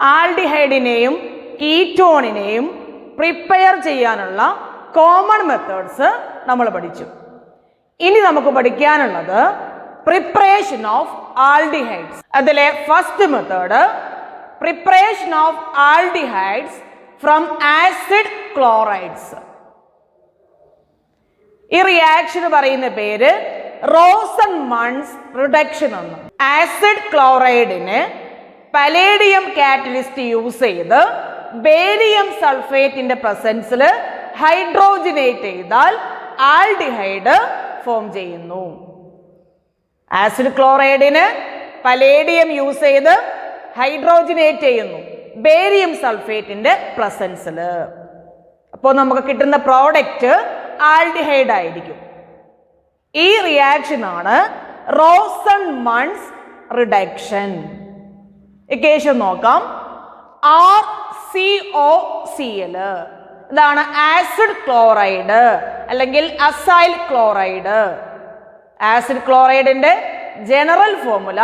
ആൽഡിഹൈഡിനെയും കീറ്റോണിനെയും prepare ചെയ്യാനുള്ള common methods നമ്മൾ പഠിച്ചു. ഇനി നമുക്ക് പഠിക്കാനുള്ളത് പ്രിപ്പറേഷൻ ഓഫ് ആൽഡിഹൈഡ്സ്. അതിലെ first method preparation of aldehydes from acid chlorides. ഈ റിയാക്ഷൻ പറയുന്ന പേര് റോസൻമൺസ് റിഡക്ഷൻ എന്ന്. ആസിഡ് ക്ലോറൈഡിന് പലേഡിയം കാറ്റലിസ്റ്റ് യൂസ് ചെയ്ത് ബേരിയം സൾഫേറ്റിന്റെ പ്രസൻസിൽ ഹൈഡ്രോജനേറ്റ് ചെയ്താൽ ആൽഡിഹൈഡ് ഫോം ചെയ്യുന്നു. ആസിഡ് ക്ലോറൈഡിന് പലേഡിയം യൂസ് ചെയ്ത് ഹൈഡ്രോജനേറ്റ് ചെയ്യുന്നു ബേരിയം സൾഫേറ്റിന്റെ പ്രസൻസിൽ. അപ്പോൾ നമുക്ക് കിട്ടുന്ന പ്രോഡക്റ്റ് ആൽഡിഹൈഡ് ആയിരിക്കും. ഈ റിയാക്ഷൻ ആണ് റോസൻമൺസ് റിഡക്ഷൻ. ഇക്വേഷൻ നോക്കാം. RCOCl ഇതാണ് ആസിഡ് ക്ലോറൈഡ് അല്ലെങ്കിൽ അസൈൽ ക്ലോറൈഡ്. ആസിഡ് ക്ലോറൈഡിന്റെ ജനറൽ ഫോർമുല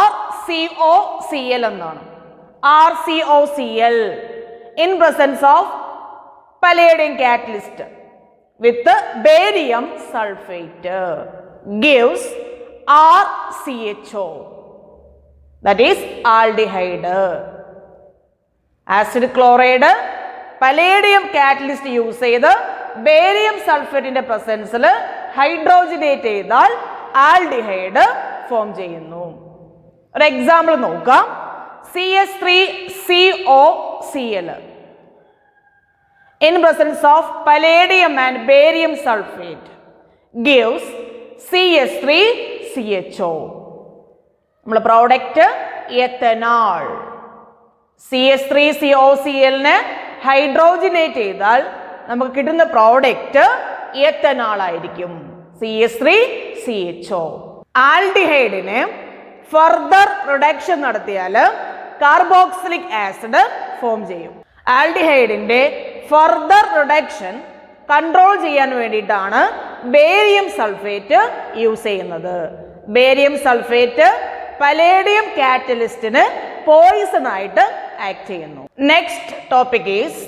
RCOCl എന്നാണ്. RCOCl in presence of palladium catalyst with barium sulfate gives RCHO, that is aldehyde. Acid chloride palladium catalyst use ചെയ്ത് barium സൾഫേറ്റിന്റെ പ്രസൻസിൽ ഹൈഡ്രോജനേറ്റ് ചെയ്താൽ aldehyde form ചെയ്യുന്നു. ഒരു example നോക്കാം. CH3COCl in presence of palladium and barium sulfate gives CH3CHO. നമ്മുടെ product ethanol. CH3COCl ഹൈഡ്രോജനേറ്റ് ചെയ്താൽ നമുക്ക് കിട്ടുന്ന product ethanol ആയിരിക്കും. CH3CHO. ആൽഡിഹൈഡിന് ഫർദർ റിഡക്ഷൻ നടത്തിയാൽ കാർബോക്സിലിക് ആസിഡ് ഫോം ചെയ്യും. ആൽഡിഹൈഡിന്റെ ഫർദർ റിഡക്ഷൻ കൺട്രോൾ ചെയ്യാൻ വേണ്ടിയിട്ടാണ് ബേരിയം സൾഫേറ്റ് യൂസ് ചെയ്യുന്നത്. ബേരിയം സൾഫേറ്റ് പലേഡിയം കാറ്റലിസ്റ്റിന് പോയിസൺ ആയിട്ട് ആക്ട് ചെയ്യുന്നു. Next topic is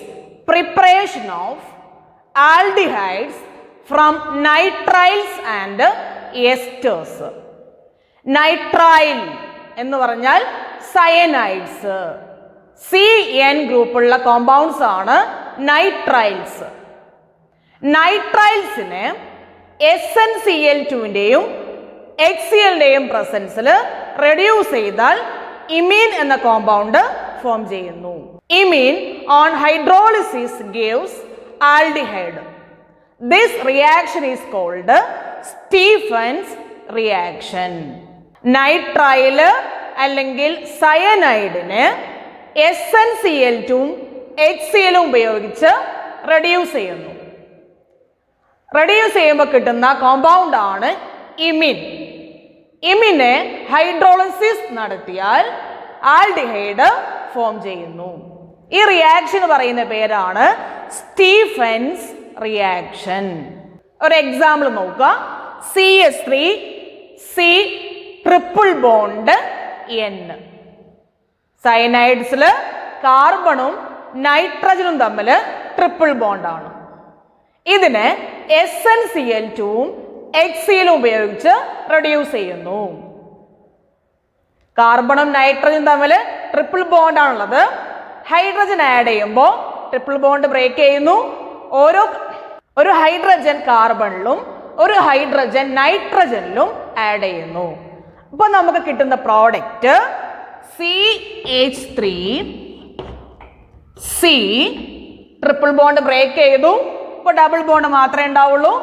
preparation of aldehydes from nitriles and esters. Nitrile എന്ന് പറഞ്ഞാൽ സയനൈഡ്സ്. CN ഗ്രൂപ്പുള്ള കോമ്പൗണ്ട്സ് ആണ് നൈട്രൈൽസ്. നൈട്രൈൽസിന് SnCl2ന്റെയും HClന്റെയും പ്രസൻസിൽ റെഡ്യൂസ് ചെയ്താൽ ഇമീൻ എന്ന കോമ്പൗണ്ട് ഫോം ചെയ്യുന്നു. Imine on hydrolysis gives aldehyde. This reaction is called Stephen's reaction. നൈട്രൈല് അല്ലെങ്കിൽ സയനൈഡിന് SnCl2ഉം HClഉം ഉപയോഗിച്ച് റെഡ്യൂസ് ചെയ്യുന്നു. റെഡ്യൂസ് ചെയ്യുമ്പോൾ കിട്ടുന്ന കോമ്പൗണ്ട് ആണ് ഇമിൻ. ഇമിനെ ഹൈഡ്രോളിസിസ് നടത്തിയാൽ ആൽഡിഹൈഡ് ഫോം ചെയ്യുന്നു. ഈ റിയാക്ഷൻ പറയുന്ന പേരാണ് സ്റ്റീഫൻസ് റിയാക്ഷൻ. ഒരു എക്സാമ്പിൾ നോക്കുക. CH3C triple bond N. സയനൈഡ്സിൽ കാർബണും നൈട്രജനും തമ്മിൽ ട്രിപ്പിൾ ബോണ്ടാണ്. ഇതിനെ SnCl2ഉം HClഉം ഉപയോഗിച്ച് റെഡ്യൂസ് ചെയ്യുന്നു. കാർബണും നൈട്രജനും തമ്മിൽ ട്രിപ്പിൾ ബോണ്ട് ആണുള്ളത്. ഹൈഡ്രജൻ ആഡ് ചെയ്യുമ്പോൾ ട്രിപ്പിൾ ബോണ്ട് ബ്രേക്ക് ചെയ്യുന്നു. ഒരു ഹൈഡ്രജൻ കാർബണിലും ഒരു ഹൈഡ്രജൻ നൈട്രജനിലും ആഡ് ചെയ്യുന്നു. അപ്പോൾ നമുക്ക് കിട്ടുന്ന product CH3C triple bond break ചെയ്തു. ഇപ്പോൾ ഡബിൾ ബോണ്ട് മാത്രമേ ഉണ്ടാവുള്ളൂ.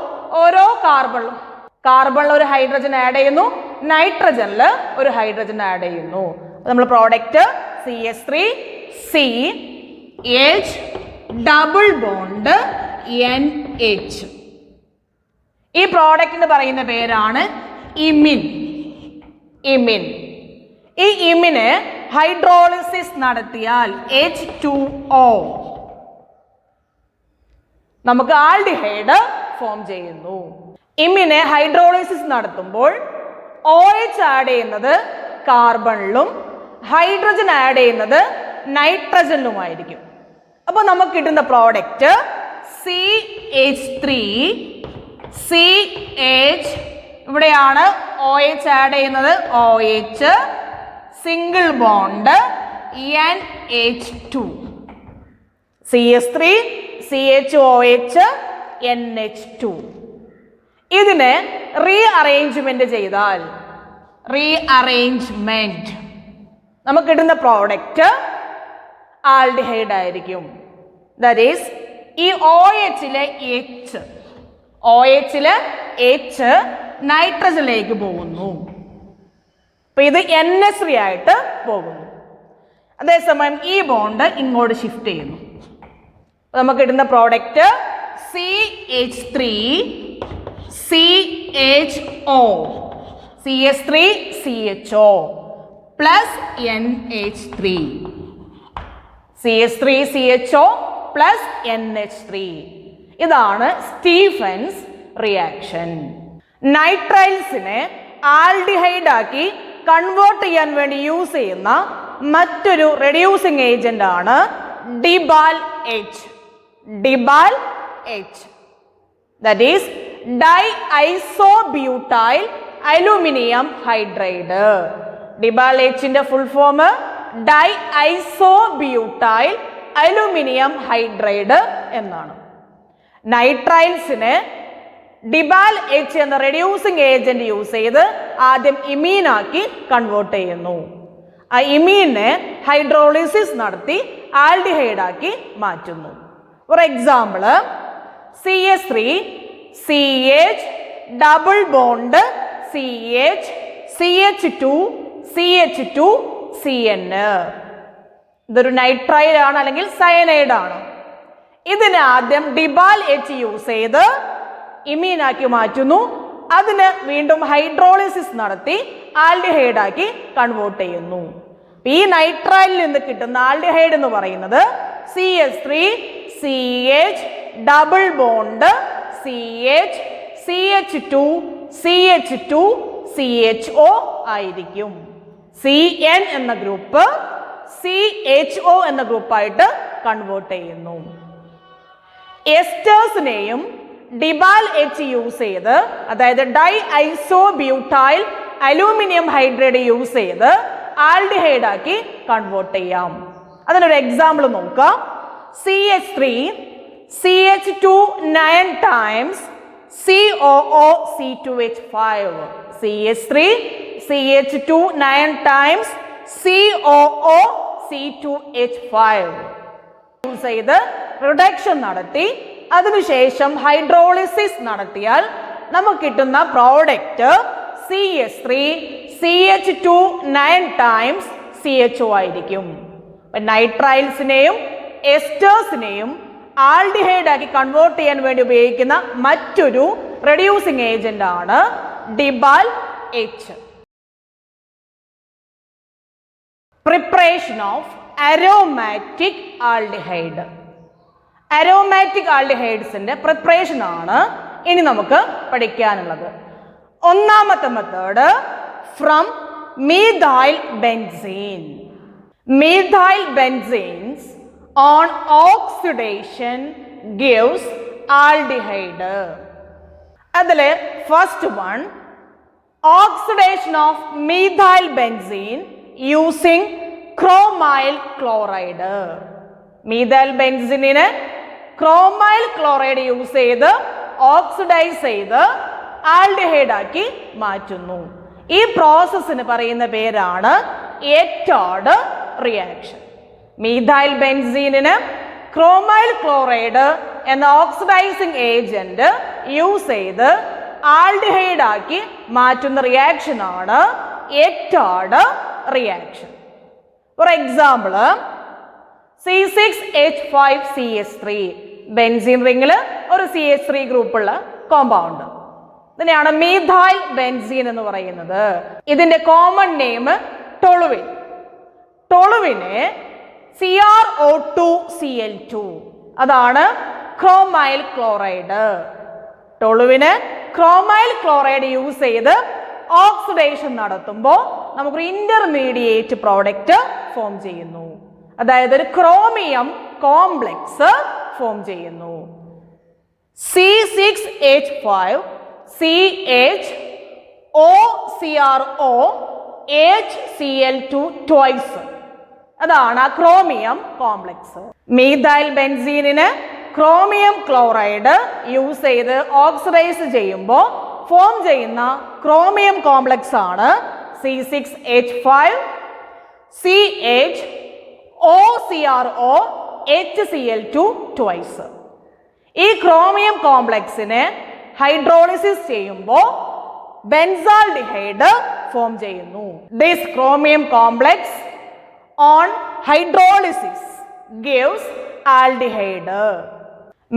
ഓരോ കാർബണിൽ ഒരു ഹൈഡ്രജൻ ആഡ് ചെയ്യുന്നു, നൈട്രജനിൽ ഒരു ഹൈഡ്രജൻ ആഡ് ചെയ്യുന്നു. നമ്മൾ product CH3CH double bond NH. ഈ പ്രോഡക്റ്റിന് പറയുന്ന പേരാണ് ഇമിൻ. ഈ ഇമിന് ഹൈഡ്രോളിസിസ് നടത്തിയാൽ H2O നമുക്ക് ആൽഡിഹൈഡ് ഫോം ചെയ്യുന്നു. ഇമിനെ ഹൈഡ്രോളിസിസ് നടത്തുമ്പോൾ OH ആഡ് ചെയ്യുന്നത് കാർബണിലും ഹൈഡ്രജൻ ആഡ് ചെയ്യുന്നത് നൈട്രജനിലുമായിരിക്കും. അപ്പോൾ നമുക്ക് കിട്ടുന്ന പ്രോഡക്റ്റ് CH3 CH, ഇവിടെയാണ് OH ആഡ് ചെയ്യുന്നത്, OH single bond NH2, CH3 CHOH NH2. ഇതിനെ റീഅറേഞ്ച്മെന്റ് ചെയ്താൽ നമുക്ക് കിട്ടുന്ന പ്രോഡക്റ്റ് ആൽഡിഹൈഡ് ആയിരിക്കും. ദാറ്റ് ഈസ് ഈ OHലെ H നൈട്രജനിലേക്ക് പോകുന്നു. അപ്പൊ ഇത് NH3 ആയിട്ട് പോകുന്നു. അതേസമയം ഈ ബോണ്ട് ഇങ്ങോട്ട് ഷിഫ്റ്റ് ചെയ്യുന്നു. നമുക്ക് കിട്ടുന്ന product CH3 CHO CH3 CHO plus NH3, CH3 CHO plus NH3. ഇതാണ് സ്റ്റീഫൻസ് റിയാക്ഷൻ. നൈട്രൈൽസിനെ ആൽഡിഹൈഡ് ആക്കി കൺവേർട്ട് ചെയ്യാൻ വേണ്ടി യൂസ് ചെയ്യുന്ന മറ്റൊരു റെഡ്യൂസിങ് ഏജന്റ് ആണ് DIBAL H. That is diisobutyl aluminium hydride. DIBAL Hന്റെ full form diisobutyl aluminium hydride എന്നാണ്. നൈട്രൈൽസിനെ ഡിബാൽ H എന്ന റെഡ്യൂസിങ് ഏജന്റ് യൂസ് ചെയ്ത് ആദ്യം ഇമീനാക്കി കൺവേർട്ട് ചെയ്യുന്നു. ആ ഇമീനെ ഹൈഡ്രോളിസിസ് നടത്തി ആൽഡിഹൈഡ് ആക്കി മാറ്റുന്നു. For example CH3 CH double bond CH CH2 CH2 CN. ഇതൊരു നൈട്രൈൽ ആണ് അല്ലെങ്കിൽ സയനൈഡ് ആണ്. ഇതിനെ ആദ്യം ഡിബാൽ H യൂസ് ചെയ്ത് ഇമീനാക്കി മാറ്റുന്നു. അതിന് വീണ്ടും ഹൈഡ്രോളിസിസ് നടത്തി ആൽഡിഹൈഡ് ആക്കി കൺവേർട്ട് ചെയ്യുന്നു. ഈ നൈട്രൈലിൽ നിന്ന് കിട്ടുന്ന ആൽഡിഹൈഡ് എന്ന് പറയുന്നത് CH3 CH double bond CH CH2 CH2 CHO ആയിരിക്കും. CN എന്ന ഗ്രൂപ്പ് CHO എന്ന ഗ്രൂപ്പായിട്ട് കൺവേർട്ട് ചെയ്യുന്നു. എസ്റ്റേഴ്സിനെയും ഡിബാൽ H യൂസ് ചെയ്ത്, അതായത് ഡൈഐസോബ്യൂട്ടൈൽ അലൂമിനിയം ഹൈഡ്രൈഡ് യൂസ് ചെയ്ത് ആൽഡിഹൈഡ് ആക്കി കൺവേർട്ട് ചെയ്യാം. അതിനൊരു എക്സാമ്പിൾ നോക്കാം. CH3 CH2 9 times COO C2H5. CH3 CH2 9 times COO C2H5 use ചെയ്ത് റിഡക്ഷൻ നടത്തി അതിനുശേഷം ഹൈഡ്രോളിസിസ് നടത്തിയാൽ നമുക്ക് കിട്ടുന്ന product CH3 CH2 9 times CHO ആയിരിക്കും. നൈട്രൈൽസിനെയും എസ്റ്റേഴ്സിനെയും ആൽഡിഹൈഡ് ആക്കി കൺവേർട്ട് ചെയ്യാൻ വേണ്ടി ഉപയോഗിക്കുന്ന മറ്റൊരു റെഡ്യൂസിങ് ഏജന്റ് ആണ് DIBAL H. Preparation of aromatic aldehyde. Aromatic ആൽഡിഹൈഡ്സിന്റെ പ്രിപ്പറേഷൻ ആണ് ഇനി നമുക്ക് പഠിക്കാനുള്ളത്. ഒന്നാമത്തെ method from methyl benzene. Methyl benzenes on oxidation gives aldehyde. അതിലെ first one, oxidation of methyl benzene using chromyl chloride. methyl benzene chromyl chloride use ചെയ്ത് oxidise ചെയ്ത് aldehyde ആക്കി മാറ്റുന്നു. ഈ പ്രോസസ്സിന് പറയുന്ന പേരാണ് എറ്റാർഡ് റിയാക്ഷൻ. മീഥൈൽ ബെൻസീനിന് ക്രോമൈൽ ക്ലോറൈഡ് എന്ന ഓക്സിഡൈസിങ് ഏജന്റ് യൂസ് ചെയ്ത് ആൽഡിഹൈഡ് ആക്കി മാറ്റുന്ന റിയാക്ഷൻ ആണ് Etard reaction. For example C6H5CH3 benzene റിംഗിൽ ഒരു CH3 ഗ്രൂപ്പുള്ള കോമ്പൗണ്ട്. ഇതിനെയാണ് മീഥൈൽ ബെൻസീൻ എന്ന് പറയുന്നത്. ഇതിന്റെ കോമൺ നെയിം ടൊളുവിൻ. ടൊളുവിനെ CrO2Cl2 അതാണ് ക്രോമൈൽ ക്ലോറൈഡ്. ടൊളുവിന് ക്രോമൈൽ ക്ലോറൈഡ് യൂസ് ചെയ്ത് ഓക്സിഡേഷൻ നടത്തുമ്പോൾ നമുക്കൊരു ഇന്റർമീഡിയറ്റ് പ്രോഡക്റ്റ് ഫോം ചെയ്യുന്നു. അതായത് ഒരു ക്രോമിയം കോംപ്ലക്സ് ഫോം ചെയ്യുന്നു. C6H5 CHOCRO HCl2 twice. അതാണ് ആ ക്രോമിയം കോംപ്ലക്സ്. മീഥൈൽ ബെൻസീനിന് ക്രോമിയം ക്ലോറൈഡ് യൂസ് ചെയ്ത് ഓക്സിഡൈസ് ചെയ്യുമ്പോൾ ഫോം ചെയ്യുന്ന ക്രോമിയം കോംപ്ലക്സ് ആണ് C6H5 CHOCRO HCl2 twice. ഈ ക്രോമിയം കോംപ്ലക്സിനെ ഹൈഡ്രോളിസിസ് ചെയ്യുമ്പോൾ ബെൻസാൾഡിഹൈഡ് ഫോം ചെയ്യുന്നു. This chromium complex on hydrolysis gives aldehyde.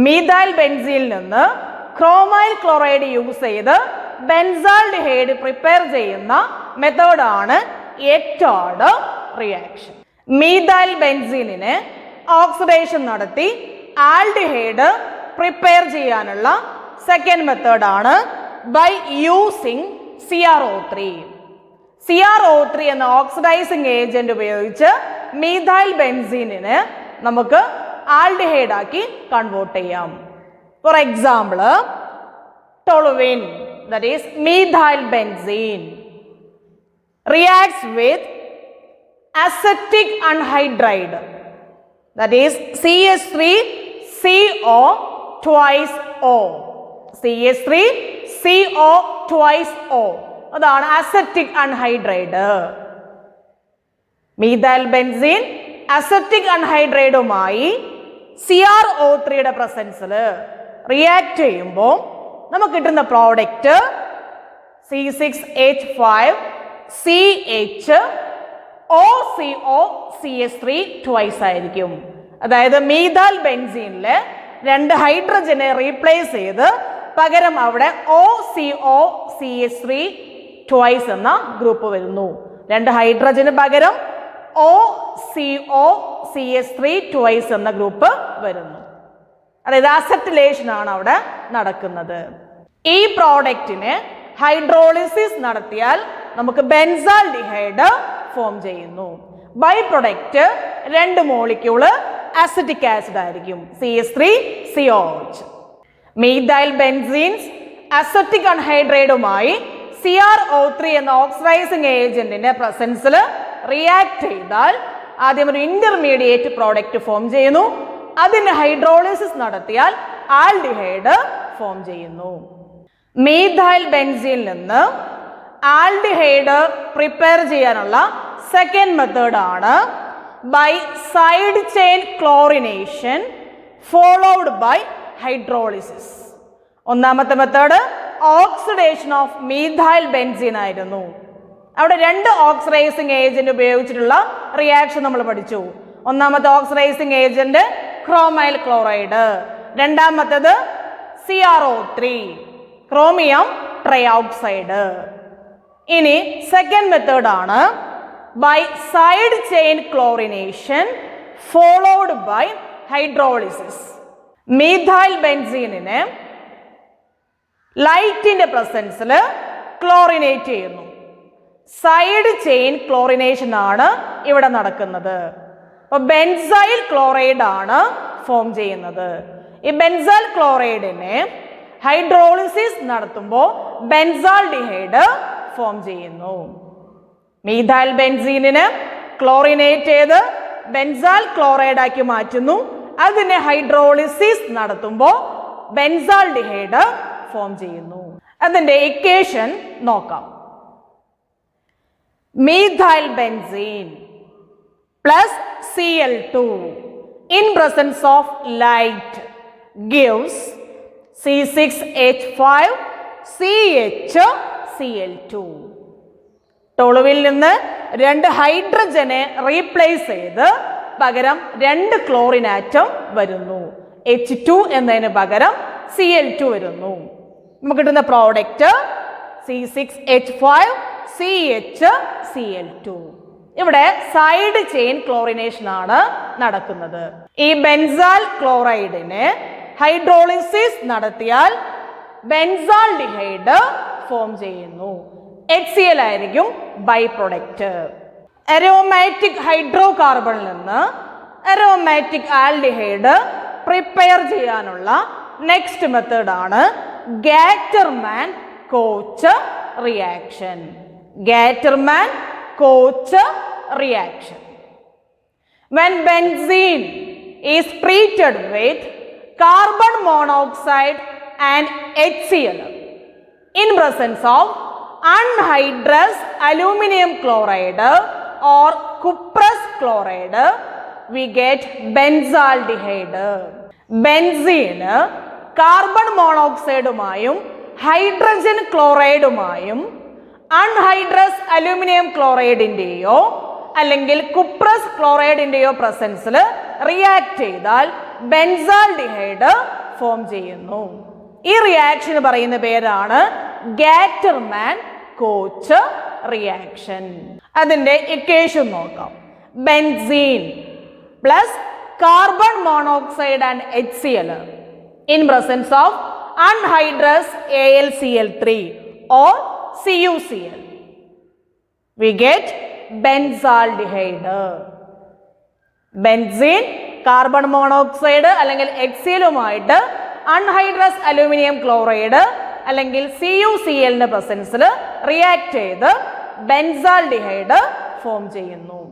Methyl ബെൻസീനിൽ നിന്ന് ക്രോമൈൽ ക്ലോറൈഡ് യൂസ് ചെയ്ത് ബെൻസാൾഡിഹൈഡ് പ്രിപ്പയർ ചെയ്യുന്ന മെത്തേഡാണ് എറ്റാഡ് റിയാക്ഷൻ. മീഥൈൽ ബെൻസീനിനെ ഓക്സിഡേഷൻ നടത്തി ആൽഡിഹൈഡ് പ്രിപ്പയർ ചെയ്യാനുള്ള സെക്കൻഡ് മെത്തേഡാണ് ബൈ യൂസിങ് CrO3. CrO3 എന്ന ഓക്സിഡൈസിങ് ഏജന്റ് ഉപയോഗിച്ച് മീഥൈൽ ബെൻസീനിനെ നമുക്ക് ആൽഡിഹൈഡ് ആക്കി കൺവേർട്ട് ചെയ്യാം. For example, toluene, that is methyl benzene, reacts with acetic anhydride, that is CH3CO twice O. CH3CO twice O. അതാണ് acetic anhydride. Methyl benzene acetic അൺഹൈഡ്രൈഡുമായി CrO3യുടെ പ്രസൻസിൽ react ചെയ്യുമ്പോൾ നമുക്ക് കിട്ടുന്ന product C6H5 CHOCO CH3 twice ആയിരിക്കും. അതായത് മീഥൈൽ ബെൻസീനിലെ 2 ഹൈഡ്രജനെ റീപ്ലേസ് ചെയ്ത് പകരം അവിടെ OCO CH3 twice എന്ന ഗ്രൂപ്പ് വരുന്നു. 2 ഹൈഡ്രജന് പകരം OCO CH3 twice എന്ന ഗ്രൂപ്പ് വരുന്നു. അതായത് അസറ്റിലേഷൻ ആണ് അവിടെ നടക്കുന്നത്. ഈ പ്രോഡക്റ്റിന് ഹൈഡ്രോളിസിസ് നടത്തിയാൽ നമുക്ക് ബെൻസാൾഡിഹൈഡ് ഫോം ചെയ്യുന്നു. By product 2 molecule acetic acid ആയിരിക്കും, CH3COH. മീഥൈൽ ബെൻസീൻസ് അസറ്റിക് അൺഹൈഡ്രൈഡുമായി CrO3 എന്ന ഓക്സിഡൈസിങ് ഏജന്റിന്റെ പ്രസൻസിൽ റിയാക്ട് ചെയ്താൽ ആദ്യം ഒരു ഇന്റർമീഡിയറ്റ് പ്രോഡക്റ്റ് ഫോം ചെയ്യുന്നു. അതിന് ഹൈഡ്രോളിസിസ് നടത്തിയാൽ ആൽഡിഹൈഡ് ഫോം ചെയ്യുന്നു. മീഥൈൽ ബെൻസീനിൽ നിന്ന് ആൽഡിഹൈഡ് പ്രിപ്പയർ ചെയ്യാനുള്ള സെക്കൻഡ് മെത്തേഡ് ആണ് by side chain chlorination followed by hydrolysis. ഒന്നാമത്തെ method oxidation of methyl benzene ആയിരുന്നു. അവിടെ 2 ഓക്സിഡൈസിങ് ഏജന്റ് ഉപയോഗിച്ചിട്ടുള്ള റിയാക്ഷൻ നമ്മൾ പഠിച്ചു. ഒന്നാമത്തെ ഓക്സിഡൈസിങ് ഏജന്റ് ക്രോമൈൽ ക്ലോറൈഡ്, രണ്ടാമത്തേത് CrO3 ക്രോമിയം ട്രൈഓക്സൈഡ്. ഇനി സെക്കൻഡ് മെത്തേഡ് ആണ് by side chain chlorination followed by hydrolysis. Methyl ബെൻസീനിനെ ലൈറ്റിന്റെ പ്രസൻസിൽ ക്ലോറിനേറ്റ് ചെയ്യുന്നു. സൈഡ് ചെയിൻ ക്ലോറിനേഷൻ ആണ് ഇവിടെ നടക്കുന്നത്. അപ്പൊ ബെൻസൈൽ ക്ലോറൈഡ് ആണ് ഫോം ചെയ്യുന്നത്. ഈ ബെൻസൈൽ ക്ലോറൈഡിനെ ഹൈഡ്രോളിസിസ് നടത്തുമ്പോൾ ബെൻസാൾഡിഹൈഡ് ഫോം ചെയ്യുന്നു. മീഥൈൽ ബെൻസീനിനെ ക്ലോറിനേറ്റ് ചെയ്ത് ബെൻസാൽ ക്ലോറൈഡ് ആക്കി മാറ്റുന്നു. അതിനെ ഹൈഡ്രോളിസിസ് നടത്തുമ്പോൾ ബെൻസാൾഡിഹൈഡ് ഫോം ചെയ്യുന്നു. അതിന്റെ ഇക്വേഷൻ നോക്കാം. Methyl benzene plus Cl2 in presence of light gives C6H5 CHCl2. ടോളുവിൽ നിന്ന് 2 ഹൈഡ്രജനെ റീപ്ലേസ് ചെയ്ത് പകരം 2 ക്ലോറിൻ ആറ്റം വരുന്നു. H2 എന്നതിന് പകരം Cl2 വരുന്നു. നമുക്ക് കിട്ടുന്ന പ്രോഡക്റ്റ് C6H5 CHCl2. ഇവിടെ സൈഡ് ചെയിൻ ക്ലോറിനേഷൻ ആണ് നടക്കുന്നത്. ഈ ബെൻസാൽ ക്ലോറൈഡിനെ ഹൈഡ്രോളിസിസ് നടത്തിയാൽ ബെൻസാൾഡിഹൈഡ് ഫോം ചെയ്യുന്നു. HCl ആയിരിക്കും ബൈ പ്രൊഡക്റ്റ്. അരോമാറ്റിക് ഹൈഡ്രോ കാർബണിൽ നിന്ന് അരോമാറ്റിക് ആൽഡിഹൈഡ് പ്രിപ്പയർ ചെയ്യാനുള്ള നെക്സ്റ്റ് മെത്തേഡാണ് Gattermann Koch reaction. Gattermann Koch reaction. When benzene is treated with carbon monoxide and HCl in presence of anhydrous aluminum chloride or cuprous chloride, we get benzaldehyde. ബെൻസീന് carbon മോണോക്സൈഡുമായും hydrogen ക്ലോറൈഡുമായും anhydrous aluminium ക്ലോറൈഡിൻ്റെയോ അല്ലെങ്കിൽ cuprous ക്ലോറൈഡിൻ്റെയോ പ്രസൻസിൽ react ചെയ്താൽ benzaldehyde form ചെയ്യുന്നു. ഈ റിയാക്ഷൻ പറയുന്ന പേരാണ് ഗാറ്റർമാൻ കോച്ച് റിയാക്ഷൻ. അതിൻ്റെ ഇക്വേഷൻ നോക്കാം. Benzene plus carbon monoxide and HCl in presence of anhydrous AlCl3 or CuCl. We get benzaldehyde. Benzene carbon monoxide അല്ലെങ്കിൽ HCl-ഉമായിട്ട് അൺഹൈഡ്രസ് അലൂമിനിയം ക്ലോറൈഡ് അല്ലെങ്കിൽ CuCl-ന്റെ പ്രസൻസിൽ റിയാക്ട് ചെയ്ത് ബെൻസാൽഡിഹൈഡ് ഫോം ചെയ്യുന്നു.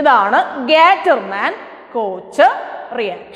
ഇതാണ് ഗാറ്റർമാൻ കോച്ച് റിയാക്ഷൻ.